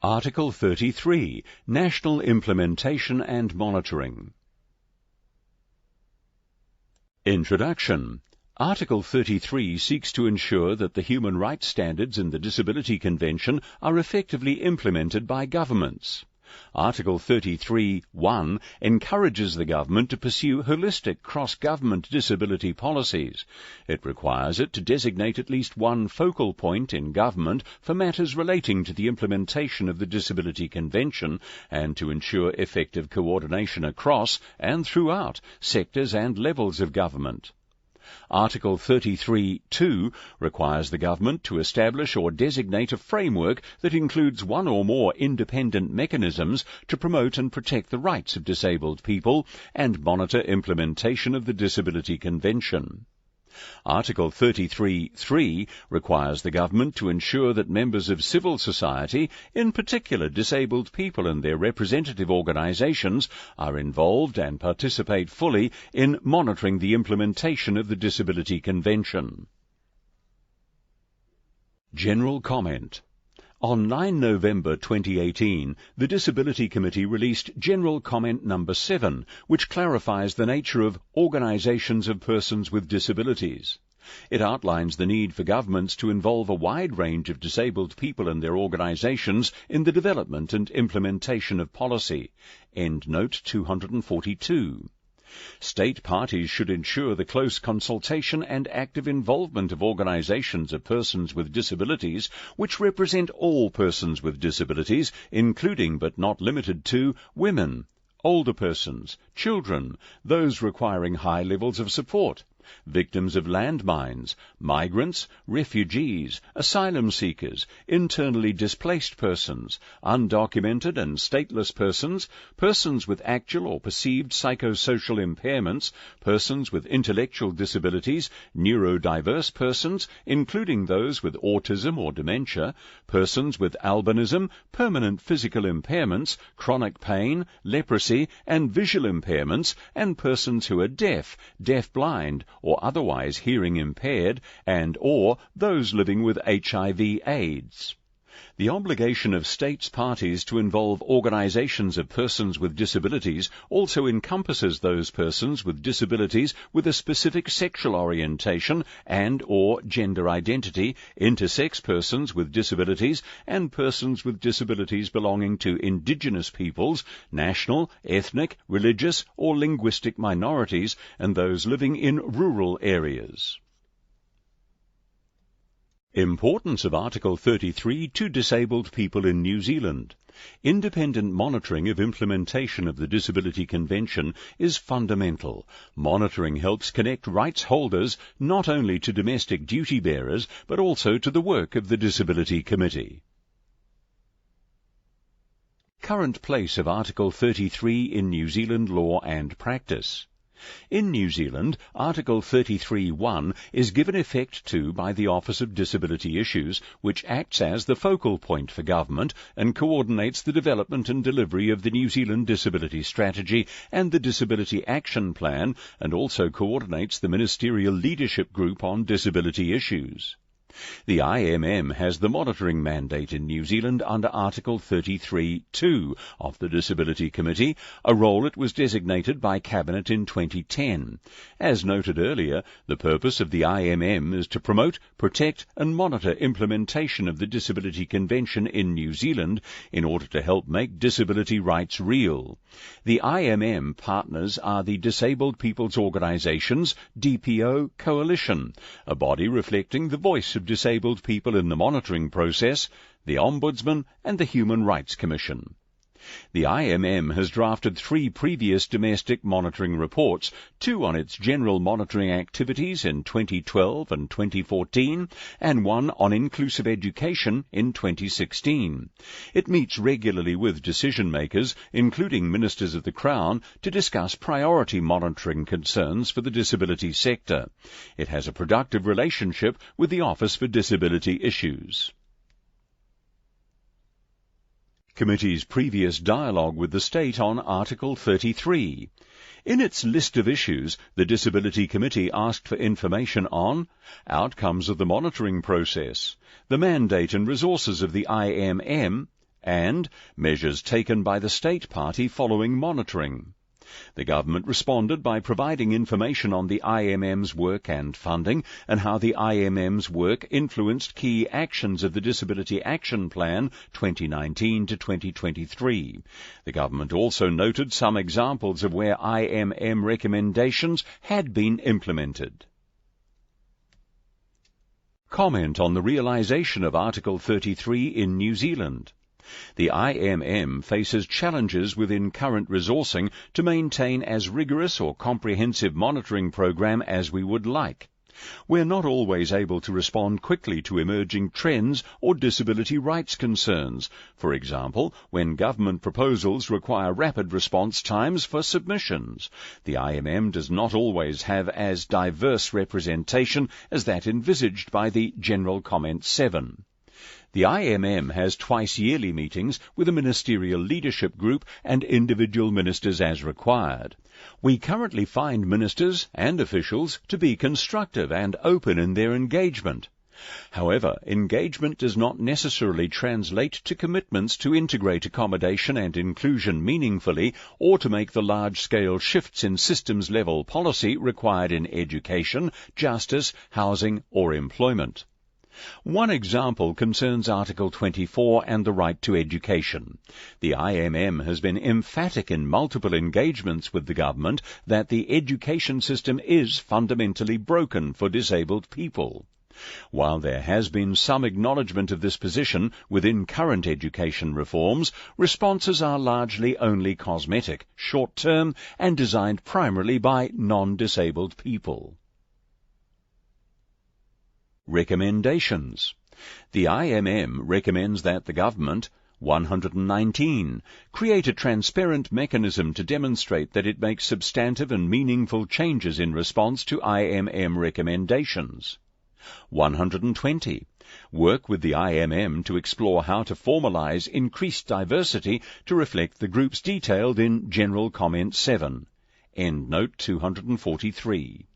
Article 33, National Implementation and Monitoring. Introduction. Article 33 seeks to ensure that the human rights standards in the Disability Convention are effectively implemented by governments. Article 33(1) encourages the government to pursue holistic cross-government disability policies. It requires it to designate at least one focal point in government for matters relating to the implementation of the Disability Convention and to ensure effective coordination across and throughout sectors and levels of government. Article 33(2) requires the government to establish or designate a framework that includes one or more independent mechanisms to promote and protect the rights of disabled people and monitor implementation of the Disability Convention. Article 33(3) requires the government to ensure that members of civil society, in particular disabled people and their representative organisations, are involved and participate fully in monitoring the implementation of the Disability Convention. General comment. On 9 November 2018, the Disability Committee released General Comment No. 7, which clarifies the nature of organisations of persons with disabilities. It outlines the need for governments to involve a wide range of disabled people and their organisations in the development and implementation of policy. Endnote 242. State parties should ensure the close consultation and active involvement of organisations of persons with disabilities which represent all persons with disabilities, including but not limited to women, older persons, children, those requiring high levels of support, victims of landmines, migrants, refugees, asylum seekers, internally displaced persons, undocumented and stateless persons, persons with actual or perceived psychosocial impairments, persons with intellectual disabilities, neurodiverse persons, including those with autism or dementia, persons with albinism, permanent physical impairments, chronic pain, leprosy, and visual impairments, and persons who are deaf, deaf-blind, or otherwise hearing impaired, and or those living with HIV/AIDS. The obligation of states parties to involve organisations of persons with disabilities also encompasses those persons with disabilities with a specific sexual orientation and or gender identity, intersex persons with disabilities, and persons with disabilities belonging to indigenous peoples, national, ethnic, religious or linguistic minorities, and those living in rural areas. Importance of Article 33 to disabled people in New Zealand. Independent monitoring of implementation of the Disability Convention is fundamental. Monitoring helps connect rights holders not only to domestic duty bearers but also to the work of the Disability Committee. Current place of Article 33 in New Zealand law and practice. In New Zealand, Article 33(1) is given effect to by the Office of Disability Issues, which acts as the focal point for government and coordinates the development and delivery of the New Zealand Disability Strategy and the Disability Action Plan, and also coordinates the Ministerial Leadership Group on Disability Issues. The IMM has the monitoring mandate in New Zealand under Article 33(2) of the Disability Committee, a role it was designated by Cabinet in 2010. As noted earlier, the purpose of the IMM is to promote, protect and monitor implementation of the Disability Convention in New Zealand in order to help make disability rights real. The IMM partners are the Disabled People's Organisations DPO Coalition, a body reflecting the voice of disabled people in the monitoring process, the Ombudsman and the Human Rights Commission. The IMM has drafted 3 previous domestic monitoring reports, 2 on its general monitoring activities in 2012 and 2014, and 1 on inclusive education in 2016. It meets regularly with decision-makers, including Ministers of the Crown, to discuss priority monitoring concerns for the disability sector. It has a productive relationship with the Office for Disability Issues. Committee's previous dialogue with the state on Article 33. In its list of issues, the Disability Committee asked for information on outcomes of the monitoring process, the mandate and resources of the IMM, and measures taken by the state party following monitoring. The government responded by providing information on the IMM's work and funding and how the IMM's work influenced key actions of the Disability Action Plan 2019 to 2023. The government also noted some examples of where IMM recommendations had been implemented. Comment on the realisation of Article 33 in New Zealand. The IMM faces challenges within current resourcing to maintain as rigorous or comprehensive monitoring program as we would like. We're not always able to respond quickly to emerging trends or disability rights concerns. For example, when government proposals require rapid response times for submissions. The IMM does not always have as diverse representation as that envisaged by the General Comment 7. The IMM has twice-yearly meetings with a ministerial leadership group and individual ministers as required. We currently find ministers and officials to be constructive and open in their engagement. However, engagement does not necessarily translate to commitments to integrate accommodation and inclusion meaningfully or to make the large-scale shifts in systems-level policy required in education, justice, housing or employment. One example concerns Article 24 and the right to education. The IMM has been emphatic in multiple engagements with the government that the education system is fundamentally broken for disabled people. While there has been some acknowledgement of this position within current education reforms, responses are largely only cosmetic, short-term, and designed primarily by non-disabled people. Recommendations. The IMM recommends that the government 119. Create a transparent mechanism to demonstrate that it makes substantive and meaningful changes in response to IMM recommendations. 120. Work with the IMM to explore how to formalize increased diversity to reflect the groups detailed in General Comment 7. Endnote 243.